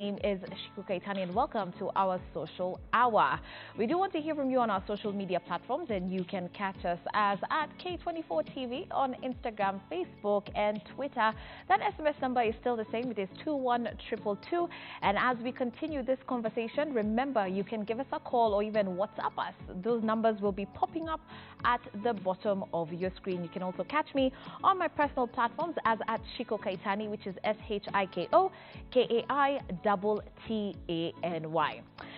Name is Shikuka and welcome to our social hour. We do want to hear from you on our social media platforms, and you can catch us as at K24 TV on Instagram, Facebook, and Twitter. That SMS number is still the same. It is 21222. And as we continue this conversation, remember you can give us a call or even WhatsApp us. Those numbers will be popping up at the bottom of your screen. You can also catch me on my personal platforms as at Shiko Kaitani, which is SHIKOKAITANY.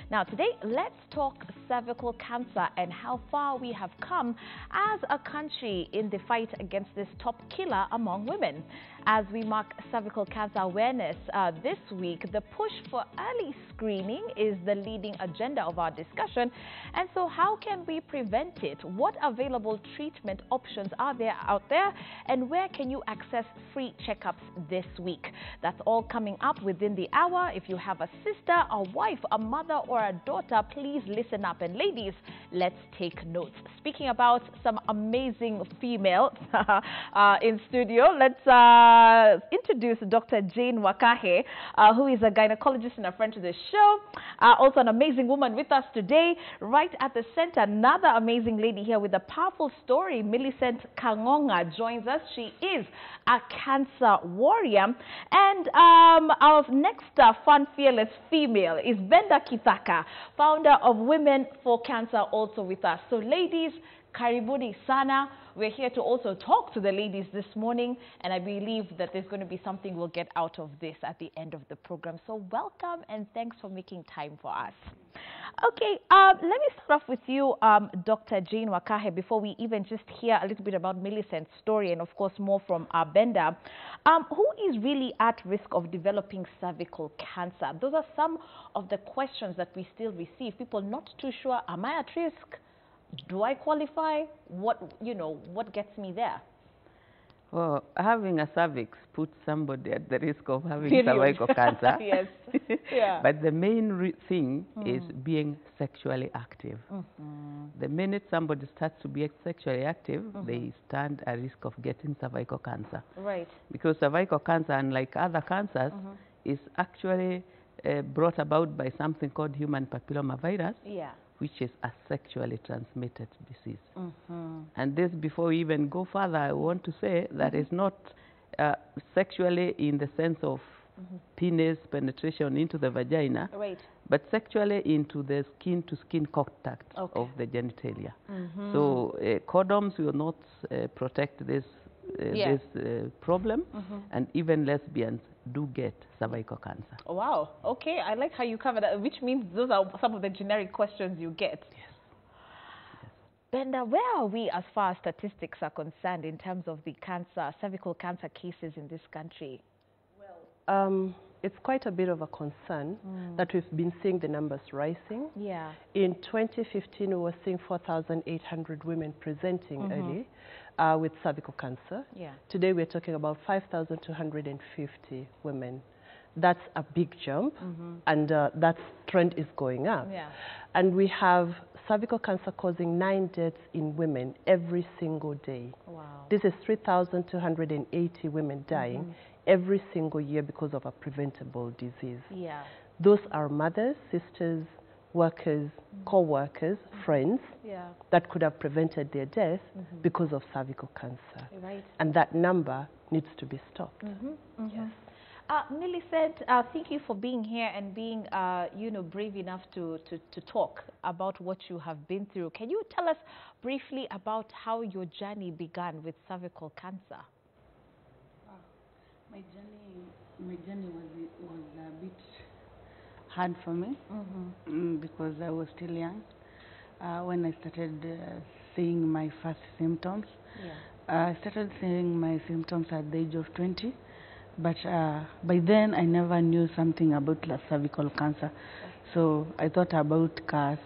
Now today, let's talk cervical cancer and how far we have come as a country in the fight against this top killer among women. As we mark cervical cancer awareness this week, the push for early screening is the leading agenda of our discussion. And so how can we prevent it? What available treatment options are there out there? And where can you access free checkups this week? That's all coming up within the hour. If you have a sister, a wife, a mother, or a daughter, please listen up. And ladies, let's take notes. Speaking about some amazing female in studio, let's introduce Dr. Jane Wakahe, who is a gynecologist and a friend to the show. Also an amazing woman with us today. Right at the center, another amazing lady here with a powerful story. Millicent Kangonga joins us. She is a cancer warrior. And our next fun, fearless female is Benda Kithaka, founder of Women for Cancer, also with us. So ladies, karibuni sana. We're here to also talk to the ladies this morning, and I believe that there's going to be something we'll get out of this at the end of the program. So welcome and thanks for making time for us. Okay, let me start off with you, Dr. Jane Wakahe, before we even just hear a little bit about Millicent's story and, of course, more from Benda. Who is really at risk of developing cervical cancer? Those are some of the questions that we still receive. People not too sure, am I at risk? Do I qualify? What gets me there? Well, having a cervix puts somebody at the risk of having cervical cancer. Yes. Yeah. But the main thing is being sexually active. The minute somebody starts to be sexually active, they stand a risk of getting cervical cancer. Right. Because cervical cancer, unlike other cancers, is actually brought about by something called human papillomavirus. Yeah. Which is a sexually transmitted disease. And this, before we even go further, I want to say that it's not sexually in the sense of penis penetration into the vagina, right, but sexually into the skin-to-skin contact of the genitalia. So condoms will not protect this problem, and even lesbians do get cervical cancer. Oh, wow. Okay, I like how you cover that, which means those are some of the generic questions you get. Yes. Benda, where are we as far as statistics are concerned in terms of the cervical cancer cases in this country? Well, it's quite a bit of a concern that we've been seeing the numbers rising. Yeah. In 2015, we were seeing 4,800 women presenting early with cervical cancer. Yeah. Today, we're talking about 5,250 women. That's a big jump, and that trend is going up. Yeah. And we have cervical cancer causing 9 deaths in women every single day. Wow. This is 3,280 women dying every single year because of a preventable disease. Yeah. Those are mothers, sisters, workers, co-workers, friends that could have prevented their death because of cervical cancer. Right. And that number needs to be stopped. Yes. Millicent, thank you for being here and being, brave enough to talk about what you have been through. Can you tell us briefly about how your journey began with cervical cancer? My journey was a bit hard for me because I was still young when I started seeing my first symptoms. Yeah. I started seeing my symptoms at the age of 20, but by then I never knew something about cervical cancer. So I thought about curse,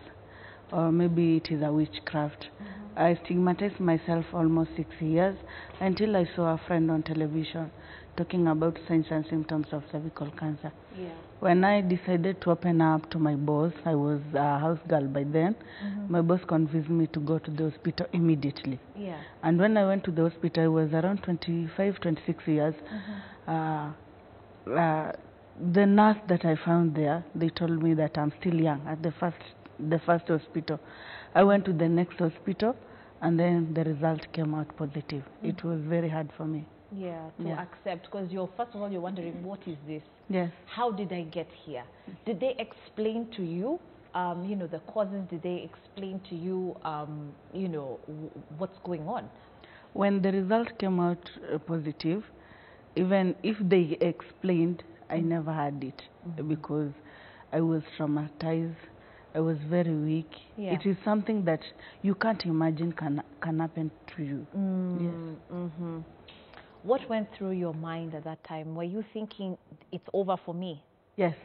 or maybe it is a witchcraft. I stigmatized myself almost 6 years until I saw a friend on television talking about signs and symptoms of cervical cancer. Yeah. When I decided to open up to my boss, I was a house girl by then, my boss convinced me to go to the hospital immediately. Yeah. And when I went to the hospital, I was around 25, 26 years. the nurse that I found there, they told me that I'm still young at the first hospital. I went to the next hospital, and then the result came out positive. It was very hard for me. Yeah, to accept, because first of all, you're wondering, what is this? Yes. How did I get here? Did they explain to you, you know, the causes? Did they explain to you, you know, what's going on? When the result came out positive, even if they explained, I never had it because I was traumatized. I was very weak. Yeah. It is something that you can't imagine can happen to you. Yes. What went through your mind at that time? Were you thinking, it's over for me? Yes.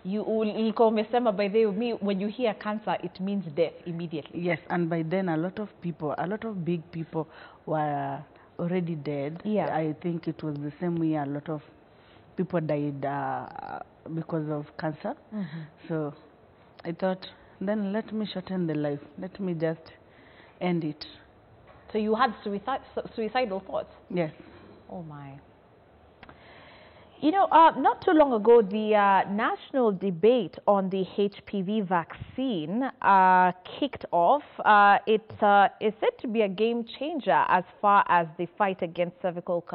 By the when you hear cancer, it means death immediately. Yes, and by then a lot of big people were already dead. Yeah. I think it was the same year a lot of people died because of cancer. So I thought, then let me shorten the life. Let me just end it. So you had suicidal thoughts? Yes. Oh my. You know, not too long ago, the national debate on the Hpv vaccine kicked off. It is said to be a game changer as far as the fight against cervical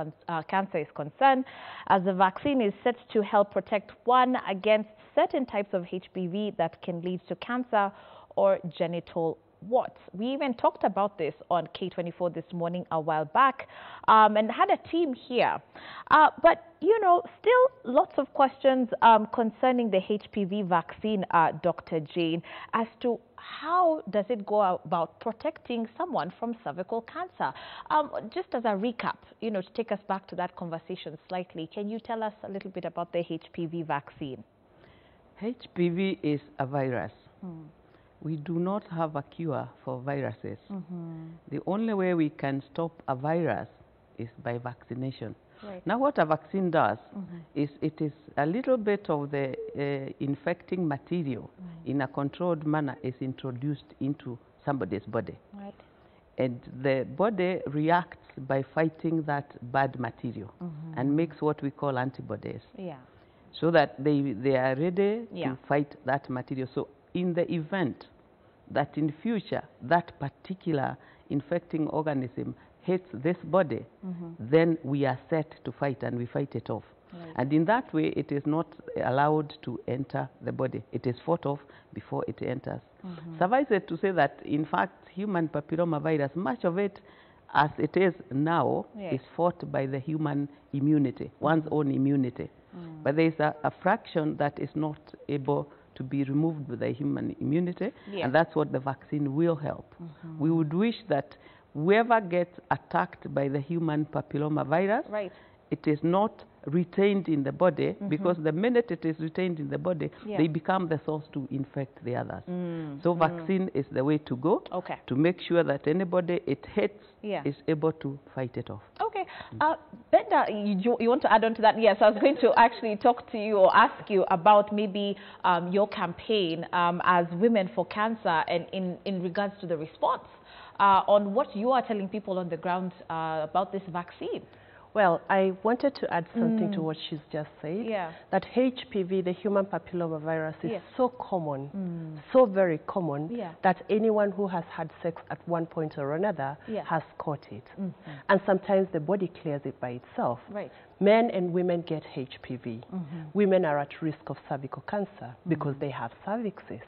cancer is concerned, as the vaccine is set to help protect one against certain types of Hpv that can lead to cancer or genital warts. We even talked about this on K24 this morning a while back and had a team here. But, you know, still lots of questions concerning the Hpv vaccine, Dr. Jane, as to how does it go about protecting someone from cervical cancer? Just as a recap, you know, to take us back to that conversation slightly, can you tell us a little bit about the Hpv vaccine? HPV is a virus. We do not have a cure for viruses. The only way we can stop a virus is by vaccination. Right. Now what a vaccine does is it is a little bit of the infecting material in a controlled manner is introduced into somebody's body. Right. And the body reacts by fighting that bad material and makes what we call antibodies. Yeah. So that they are ready to fight that material. So in the event that in future that particular infecting organism hits this body, then we are set to fight and we fight it off. Right. And in that way, it is not allowed to enter the body. It is fought off before it enters. Suffice it to say that, in fact, human papillomavirus, much of it as it is now, is fought by the human immunity, one's own immunity. But there is a fraction that is not able to be removed with the human immunity, and that's what the vaccine will help. We would wish that whoever gets attacked by the human papillomavirus, it is not retained in the body, because the minute it is retained in the body, they become the source to infect the others. So vaccine is the way to go to make sure that anybody it hits is able to fight it off. Okay. Brenda, you want to add on to that? Yes, I was going to actually talk to you or ask you about maybe your campaign as Women for Cancer and in regards to the response on what you are telling people on the ground about this vaccine. Well, I wanted to add something to what she's just said, that HPV, the human papillomavirus, is so common, so very common, that anyone who has had sex at one point or another has caught it. And sometimes the body clears it by itself. Right. Men and women get HPV. Women are at risk of cervical cancer because they have cervixes.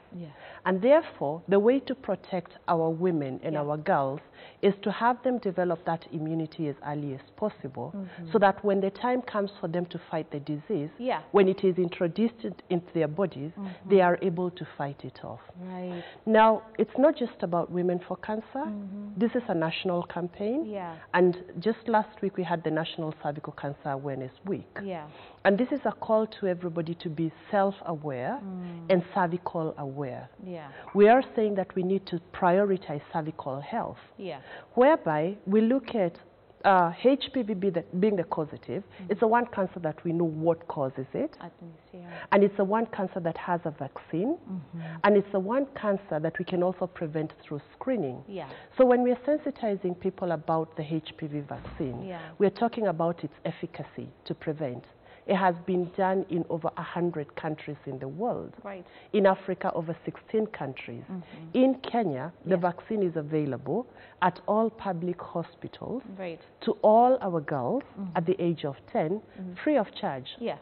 And therefore, the way to protect our women and our girls is to have them develop that immunity as early as possible, so that when the time comes for them to fight the disease, when it is introduced into their bodies, they are able to fight it off. Right. Now, it's not just about Women for Cancer. This is a national campaign. And just last week, we had the National Cervical Cancer Awareness Week. And this is a call to everybody to be self-aware and cervical aware. We are saying that we need to prioritize cervical health, whereby we look at HPV being the causative. It's the one cancer that we know what causes it. And it's the one cancer that has a vaccine. And it's the one cancer that we can also prevent through screening. So when we're sensitizing people about the HPV vaccine, we're talking about its efficacy to prevent. It has been done in over 100 countries in the world. Right. In Africa, over 16 countries. In Kenya, the vaccine is available at all public hospitals to all our girls at the age of 10, free of charge. Yeah.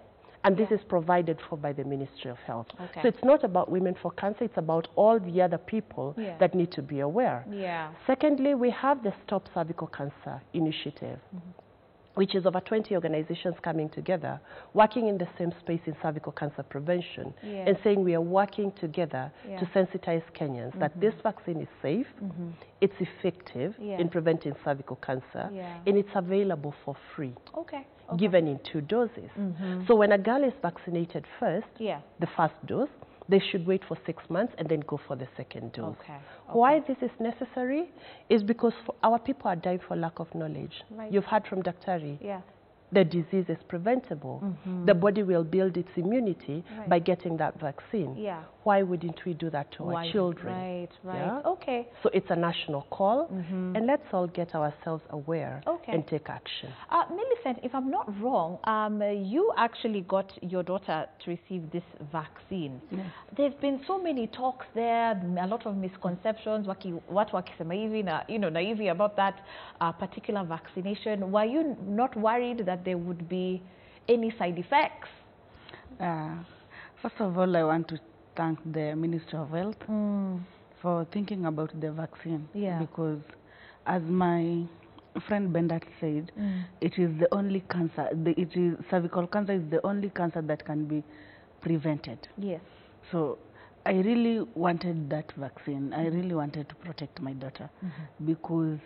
And this is provided for by the Ministry of Health. Okay. So it's not about Women for Cancer, it's about all the other people that need to be aware. Yeah. Secondly, we have the Stop Cervical Cancer initiative, which is over 20 organizations coming together, working in the same space in cervical cancer prevention, and saying we are working together to sensitize Kenyans that this vaccine is safe, it's effective in preventing cervical cancer, and it's available for free. Okay. Given in 2 doses. So when a girl is vaccinated first, the first dose, they should wait for 6 months and then go for the second dose. Why this is necessary is because our people are dying for lack of knowledge. You've heard from Dr. The disease is preventable. The body will build its immunity by getting that vaccine. Why wouldn't we do that to our children? Okay. So it's a national call, and let's all get ourselves aware and take action. Millicent, if I'm not wrong, you actually got your daughter to receive this vaccine. There's been so many talks there, a lot of misconceptions, watu wakisema hivi na, naive about that particular vaccination. Were you not worried that there would be any side effects? First of all, I want to thank the Ministry of Health for thinking about the vaccine, because as my friend Bendat said, it is the only cancer, cervical cancer is the only cancer that can be prevented. Yes. So I really wanted that vaccine. I really wanted to protect my daughter because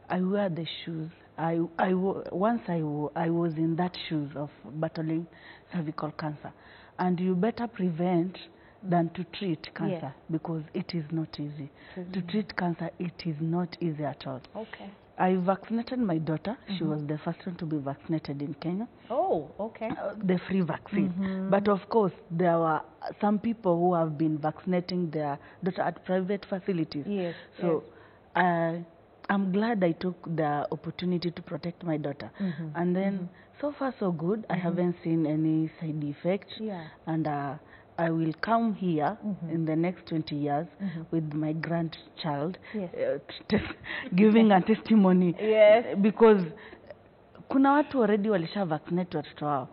I wear the shoes. Once I was in that shoes of battling cervical cancer, and you better prevent than to treat cancer because it is not easy. To treat cancer, it is not easy at all. Okay. I vaccinated my daughter. She was the first one to be vaccinated in Kenya. Oh, okay. The free vaccine. But of course, there were some people who have been vaccinating their daughter at private facilities. Yes. So I'm glad I took the opportunity to protect my daughter. And then so far so good. I haven't seen any side effects. And I will come here in the next 20 years with my grandchild giving a testimony. Because kuna watu already walisha vaccinate watoto wao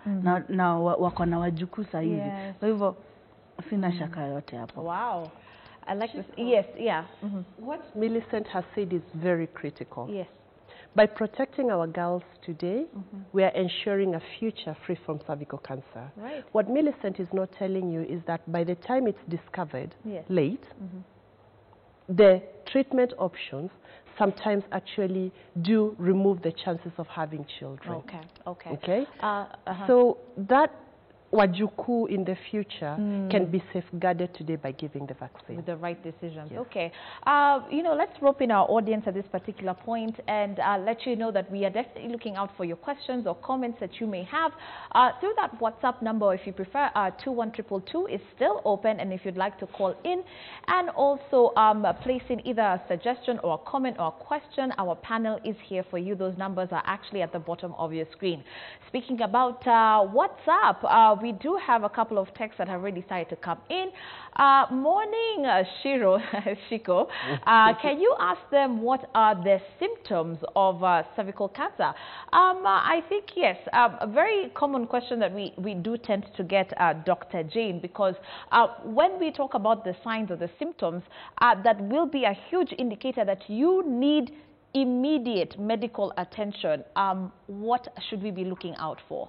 na wako na wajukuu sasa hivi. Kwa hivyo sina shaka yote hapo. Wow. I like this. Yes, What Millicent has said is very critical. Yes. By protecting our girls today, we are ensuring a future free from cervical cancer. Right. What Millicent is not telling you is that by the time it's discovered late, the treatment options sometimes actually do remove the chances of having children. Okay. So that wajukuu in the future can be safeguarded today by giving the vaccine. With the right decisions. Yes. Okay. Let's rope in our audience at this particular point and let you know that we are definitely looking out for your questions or comments that you may have. Through that WhatsApp number, if you prefer, 21222 is still open, and if you'd like to call in and also place in either a suggestion or a comment or a question, our panel is here for you. Those numbers are actually at the bottom of your screen. Speaking about WhatsApp, we do have a couple of texts that have already started to come in. Morning, Shiko. Can you ask them what are the symptoms of cervical cancer? I think, yes, a very common question that we do tend to get, Dr. Jane, because when we talk about the signs or the symptoms, that will be a huge indicator that you need immediate medical attention. What should we be looking out for?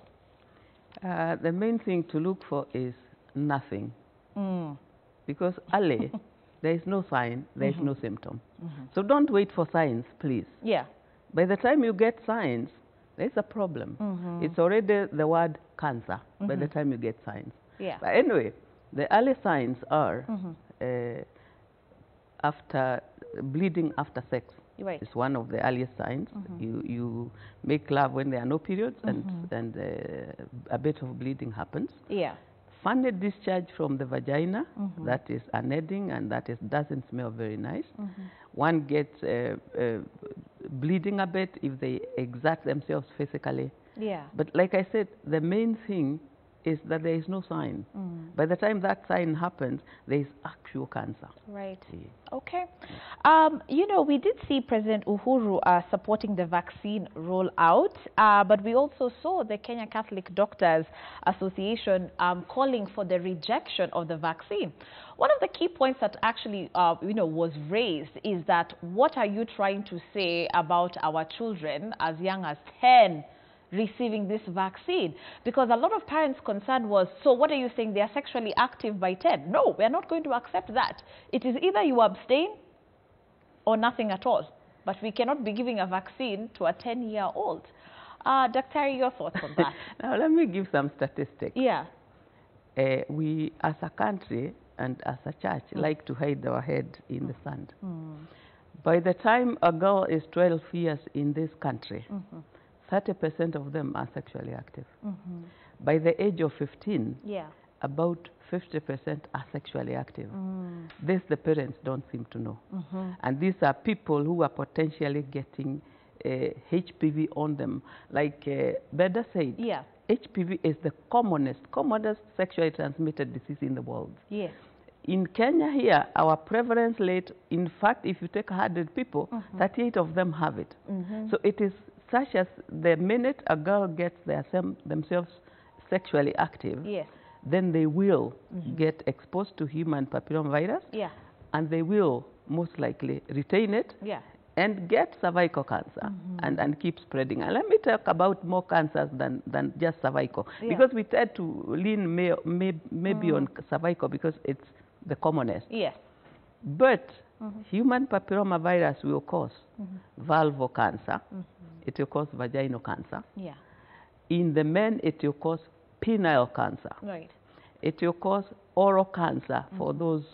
The main thing to look for is nothing. Because early, there is no sign, there is no symptom. So don't wait for signs, please. Yeah. By the time you get signs, there is a problem. It's already the word cancer by the time you get signs. Yeah. But anyway, the early signs are after bleeding after sex. Right. It's one of the earliest signs. You make love when there are no periods and a bit of bleeding happens. Yeah. Funny discharge from the vagina, that is unending and that doesn't smell very nice. One gets bleeding a bit if they exert themselves physically Yeah. But like I said, the main thing is that there is no sign. By the time that sign happens, there is actual cancer. Right. Yeah. Okay. You know, we did see President Uhuru supporting the vaccine rollout, but we also saw the Kenya Catholic Doctors Association calling for the rejection of the vaccine. One of the key points that actually, you know, was raised is that what are you trying to say about our children as young as 10 receiving this vaccine? Because a lot of parents' concern was, so what are you saying, they are sexually active by 10? No, we are not going to accept that. It is either you abstain or nothing at all. But we cannot be giving a vaccine to a 10-year-old. Dr. your thoughts on that? Now, let me give some statistics. Yeah. We, as a country and as a church, like to hide our head in the sand. By the time a girl is 12 years in this country, 30% of them are sexually active. By the age of 15, about 50% are sexually active. This the parents don't seem to know. And these are people who are potentially getting HPV on them. Like Beda said, HPV is the commonest sexually transmitted disease in the world. Yes. In Kenya here, our prevalence rate, in fact, if you take 100 people, 38 of them have it. So it is such as the minute a girl gets themselves sexually active, then they will get exposed to human papillomavirus, and they will most likely retain it and get cervical cancer and keep spreading. And let me talk about more cancers than just cervical, because we tend to lean maybe on cervical because it's the commonest. But human papillomavirus will cause vulval cancer. It will cause vaginal cancer. In the men, it will cause penile cancer. It will cause oral cancer for those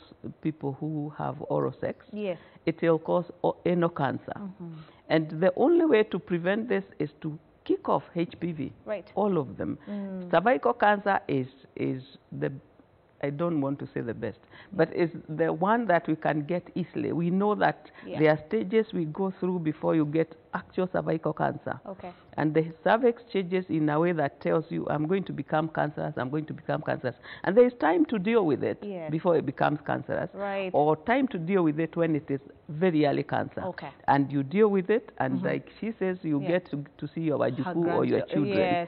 people who have oral sex. It will cause anal cancer. And the only way to prevent this is to kick off HPV, all of them. Cervical cancer is the, I don't want to say the best, but it's the one that we can get easily. We know that there are stages we go through before you get actual cervical cancer. And the cervix changes in a way that tells you, I'm going to become cancerous, I'm going to become cancerous. And there is time to deal with it before it becomes cancerous, or time to deal with it when it is very early cancer. And you deal with it, and like she says, you get to see your wajuku or your children.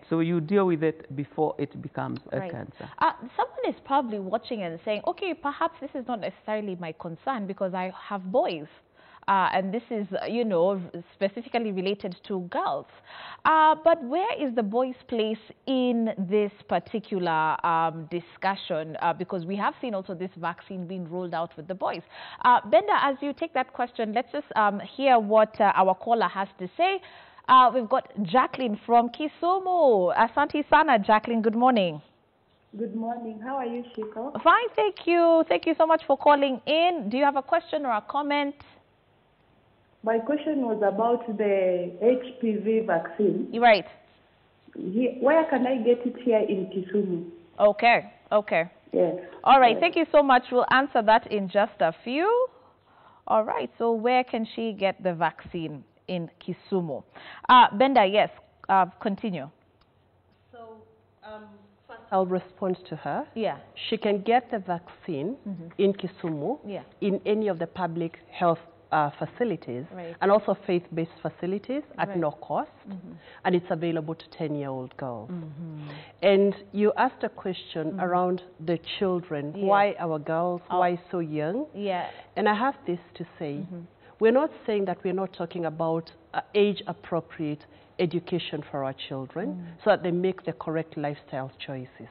So you deal with it before it becomes a cancer. Someone is probably watching and saying, okay, perhaps this is not necessarily my concern because I have boys. And this is, you know, specifically related to girls. But where is the boys' place in this particular discussion? Because we have seen also this vaccine being rolled out with the boys. Benda, as you take that question, let's just hear what our caller has to say. We've got Jacqueline from Kisumu. Asante sana, Jacqueline. Good morning. Good morning. How are you, Shiko? Fine, thank you. Thank you so much for calling in. Do you have a question or a comment? My question was about the HPV vaccine. Right. Where can I get it here in Kisumu? Okay. Yes. All right, thank you so much. We'll answer that in just a few. All right, so where can she get the vaccine in Kisumu? Benda, yes, continue. So, first I'll respond to her. She can get the vaccine in Kisumu, in any of the public health facilities, and also faith-based facilities at no cost, and it's available to 10-year-old girls. And you asked a question around the children, why our girls, why so young? And I have this to say, we're not saying that we're not talking about age-appropriate education for our children so that they make the correct lifestyle choices.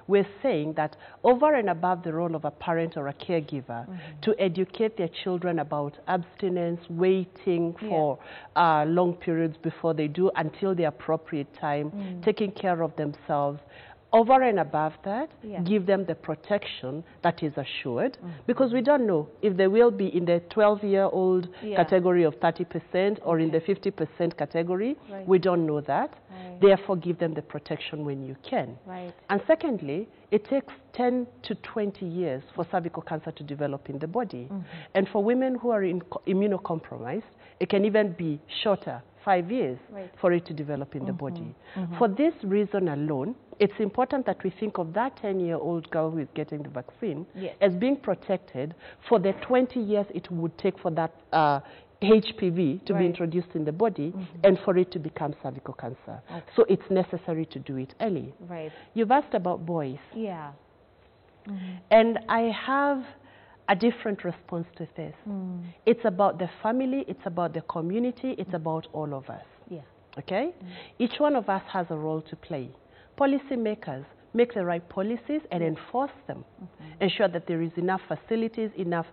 We're saying that over and above the role of a parent or a caregiver to educate their children about abstinence, waiting for long periods before they do until the appropriate time, taking care of themselves, over and above that, give them the protection that is assured, because we don't know if they will be in the 12-year-old category of 30% or in the 50% category. We don't know that. Therefore, give them the protection when you can. And secondly, it takes 10 to 20 years for cervical cancer to develop in the body. And for women who are immunocompromised, it can even be shorter, 5 years for it to develop in the body. For this reason alone, it's important that we think of that 10-year-old girl who is getting the vaccine as being protected for the 20 years it would take for that HPV to be introduced in the body and for it to become cervical cancer. So it's necessary to do it early. You've asked about boys. And I have a different response to this. It's about the family, it's about the community, it's about all of us. Okay? Each one of us has a role to play. Policymakers make the right policies and enforce them. Ensure that there is enough facilities, enough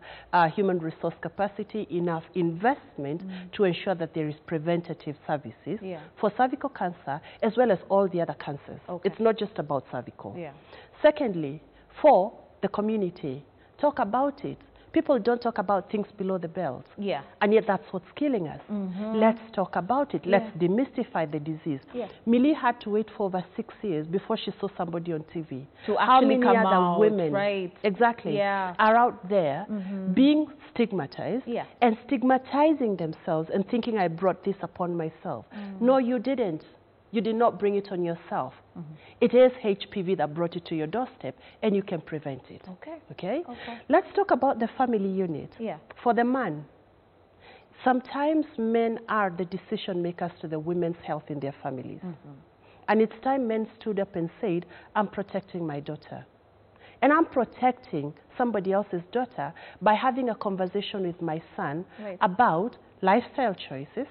human resource capacity, enough investment to ensure that there is preventative services for cervical cancer as well as all the other cancers. It's not just about cervical. Secondly, for the community, talk about it. People don't talk about things below the belt. And yet that's what's killing us. Let's talk about it. Let's demystify the disease. Millie had to wait for over 6 years before she saw somebody on TV. To How actually many come other out, women exactly. are out there being stigmatized and stigmatizing themselves and thinking I brought this upon myself. No, you didn't. You did not bring it on yourself. It is HPV that brought it to your doorstep, and you can prevent it. Okay? Let's talk about the family unit. For the man, sometimes men are the decision makers to the women's health in their families. And it's time men stood up and said, I'm protecting my daughter. And I'm protecting somebody else's daughter by having a conversation with my son about lifestyle choices,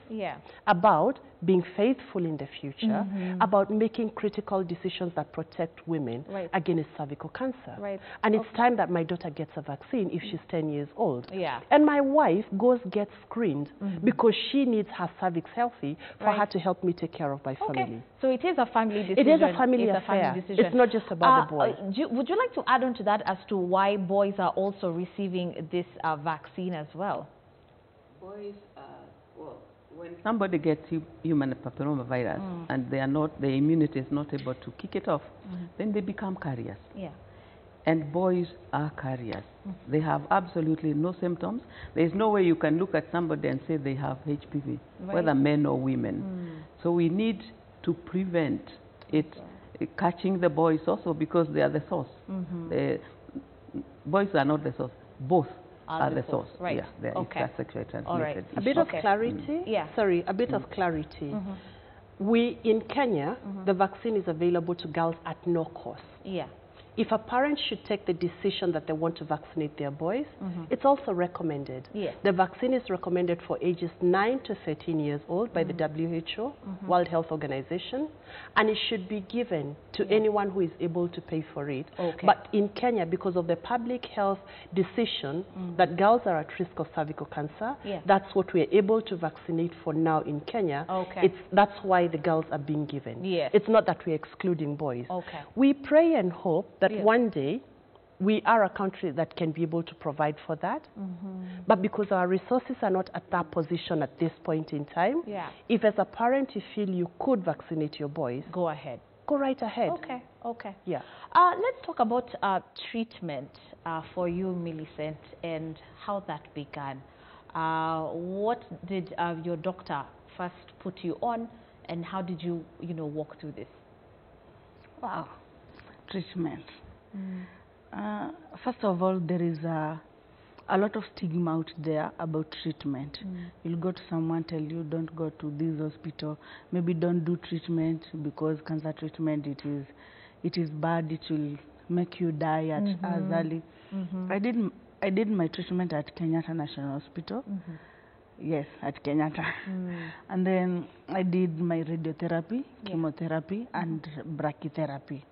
about being faithful in the future, about making critical decisions that protect women against cervical cancer. And it's time that my daughter gets a vaccine if she's 10 years old. And my wife gets screened because she needs her cervix healthy for her to help me take care of my family. So it is a family decision. It is a family affair. It's not just about the boy. Would you like to add on to that as to why boys are also receiving this vaccine as well? Boys, well, when somebody gets human papillomavirus and they are not, the immunity is not able to kick it off, then they become carriers. And boys are carriers. They have absolutely no symptoms. There is no way you can look at somebody and say they have HPV, whether men or women. So we need to prevent it catching the boys also because they are the source. Boys are not the source. Both are the source. They're sexually transmitted. A bit of clarity. Sorry, a bit of clarity. We, in Kenya, the vaccine is available to girls at no cost. If a parent should take the decision that they want to vaccinate their boys, it's also recommended. The vaccine is recommended for ages 9 to 13 years old by the WHO, World Health Organization, and it should be given to anyone who is able to pay for it. But in Kenya, because of the public health decision that girls are at risk of cervical cancer, that's what we're able to vaccinate for now in Kenya. That's why the girls are being given. It's not that we're excluding boys. We pray and hope that one day we are a country that can be able to provide for that. But because our resources are not at that position at this point in time, if as a parent you feel you could vaccinate your boys, go ahead. Go right ahead. Let's talk about treatment for you, Millicent, and how that began. What did your doctor first put you on, and how did you, walk through this? Wow. Treatment. First of all, there is a lot of stigma out there about treatment. You'll go to someone, tell you don't go to this hospital, maybe don't do treatment because cancer treatment it is bad, it will make you die at as early. I did my treatment at Kenyatta National Hospital. Yes, at Kenyatta. And then I did my radiotherapy, chemotherapy, and brachytherapy.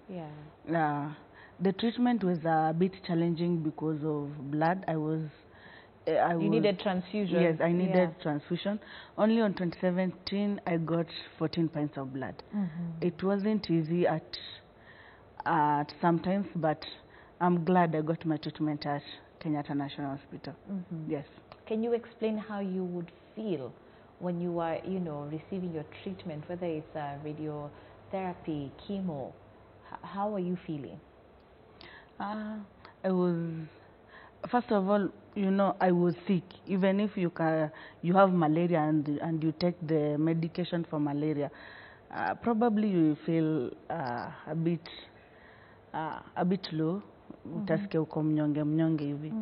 The treatment was a bit challenging because of blood. You needed transfusion. Yes, I needed transfusion. Only on 2017, I got 14 pints of blood. It wasn't easy at sometimes, but I'm glad I got my treatment at Kenyatta National Hospital. Yes. Can you explain how you would feel when you are, receiving your treatment, whether it's radiotherapy, chemo? How are you feeling? I First of all, you know, I was sick. Even if you have malaria and you take the medication for malaria, probably you feel a bit low. Utasikia uko mnyonge hivi.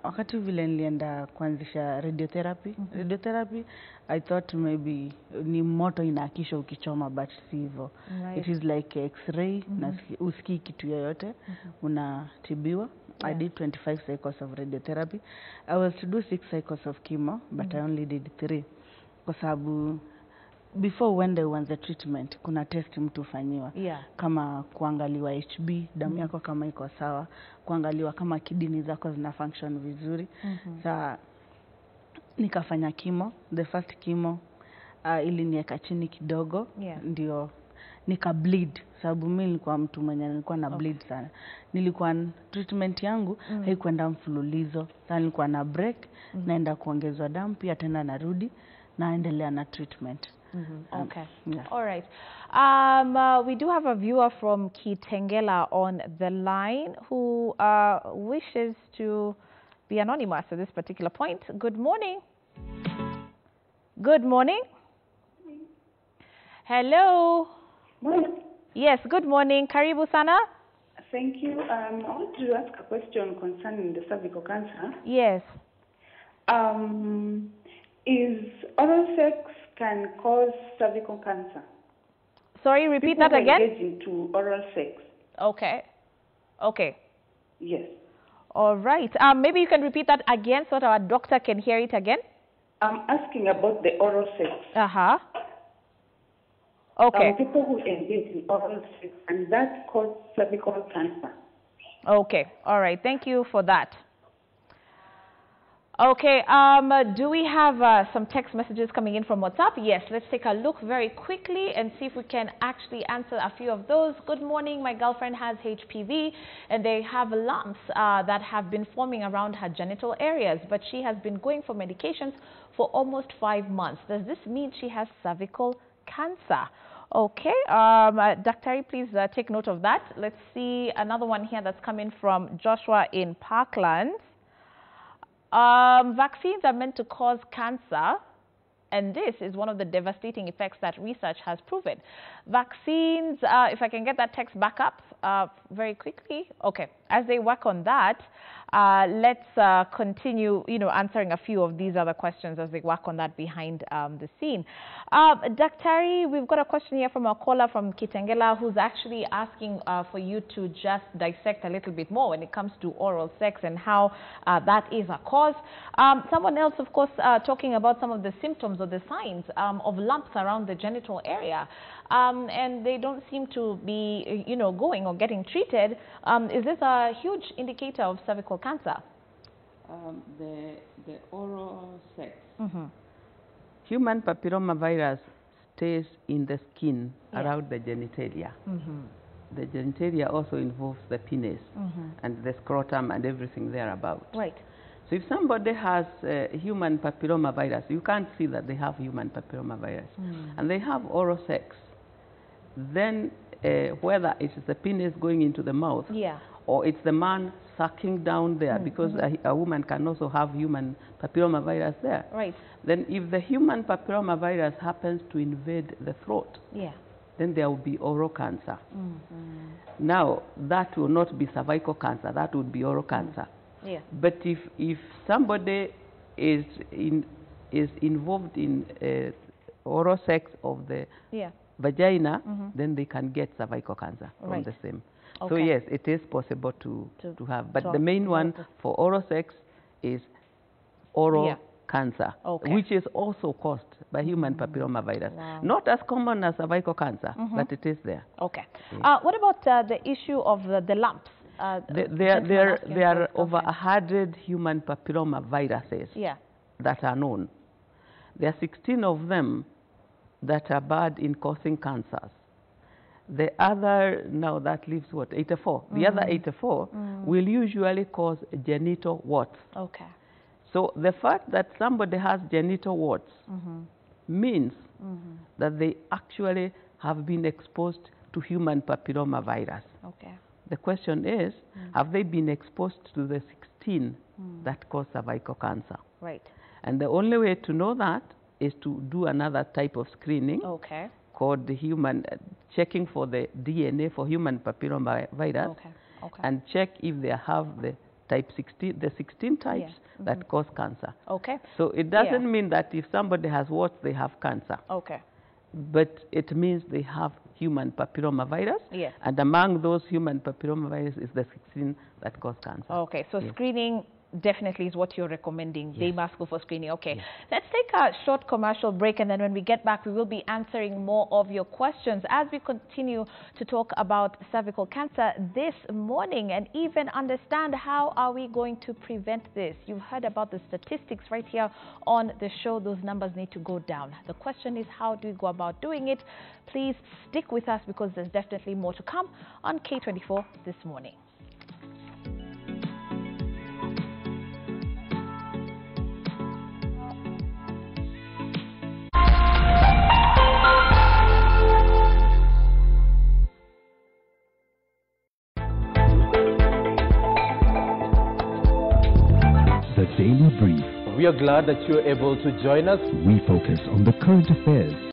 Wakati vile nilienda kuanzisha radiotherapy. Radiotherapy, I thought maybe ni moto inakisha ukichoma, but si hivyo. It is like x-ray, na usikii kitu yoyote, unatibiwa. I did 25 cycles of radiotherapy. I was to do 6 cycles of chemo, but I only did 3. Kwa sababu before uende uanze treatment, kuna test mtu ufanyiwa. Kama kuangaliwa HB, damu yako kama iko sawa, kuangaliwa kama kidney zako zina function vizuri. Sa nikafanya chemo, the first chemo ili nieka chini kidogo, ndio nika bleed. Sababu mimi nilikuwa mtu mwenye nilikuwa na bleed sana. Nilikuwa treatment yangu haikuenda mfululizo. Sasa nilikuwa na break, naenda kuongezwa damu, pia tena narudi naendelea na treatment. Okay. All right. We do have a viewer from Kitengela on the line who wishes to be anonymous at this particular point. Good morning. Good morning. Hello. Morning. Yes, good morning. Karibu sana. Thank you. I want to ask a question concerning the cervical cancer. Yes. Is oral sex can cause cervical cancer? Sorry, repeat People that again? engaging to oral sex. Okay. Okay. Yes. All right. Maybe you can repeat that again so that our doctor can hear it again. I'm asking about the oral sex. Okay. People who engage in oral sex, and that causes cervical cancer. Okay. All right. Thank you for that. Okay. Do we have some text messages coming in from WhatsApp? Yes. Let's take a look very quickly and see if we can actually answer a few of those. Good morning. My girlfriend has HPV and they have lumps that have been forming around her genital areas, but she has been going for medications for almost 5 months. Does this mean she has cervical cancer? Okay. Dr. Please take note of that. Let's see another one here that's coming from Joshua in Parkland. Vaccines are meant to cause cancer, and this is one of the devastating effects that research has proven. Vaccines, if I can get that text back up very quickly. Okay, as they work on that, let's continue, answering a few of these other questions as they work on that behind the scene. Dr. We've got a question here from a caller from Kitengela who's actually asking for you to just dissect a little bit more when it comes to oral sex and how that is a cause. Someone else, of course, talking about some of the symptoms or the signs of lumps around the genital area. And they don't seem to be, going or getting treated. Is this a huge indicator of cervical cancer? The oral sex. Human papillomavirus stays in the skin around the genitalia. The genitalia also involves the penis and the scrotum and everything thereabout. Right. So if somebody has human papillomavirus, you can't see that they have human papillomavirus, and they have oral sex, then whether it is the penis going into the mouth or it's the man sucking down there, because a woman can also have human papillomavirus there. Right. Then if the human papillomavirus happens to invade the throat, then there will be oral cancer. Now, that will not be cervical cancer, that would be oral cancer. But if somebody is involved in oral sex of the vagina, then they can get cervical cancer from the same. So yes, it is possible to have. But the main one for oral sex is oral cancer, which is also caused by human papillomavirus. Not as common as cervical cancer, but it is there. Okay. What about the issue of the lumps? There are over 100 human papillomaviruses that are known. There are 16 of them that are bad in causing cancers. The other, now that leaves what, 84? The other 84 will usually cause genital warts. Okay. So the fact that somebody has genital warts means that they actually have been exposed to human papillomavirus. Okay. The question is, have they been exposed to the 16 that cause cervical cancer. Right. And the only way to know that is to do another type of screening called the checking for the DNA for human papillomavirus and check if they have the type 16, the 16 types that cause cancer. Okay. So it doesn't mean that if somebody has what, they have cancer. Okay. But it means they have human papillomavirus. Yes. And among those human papillomavirus is the 16 that cause cancer. Okay. So screening definitely is what you're recommending. Yes. They must go for screening. Okay. Yes. Let's take a short commercial break, and then when we get back, we will be answering more of your questions as we continue to talk about cervical cancer this morning and even understand how are we going to prevent this. You've heard about the statistics right here on the show. Those numbers need to go down. The question is, how do we go about doing it? Please stick with us because there's definitely more to come on K24 this morning. Daily Brief. We are glad that you're able to join us. We focus on the current affairs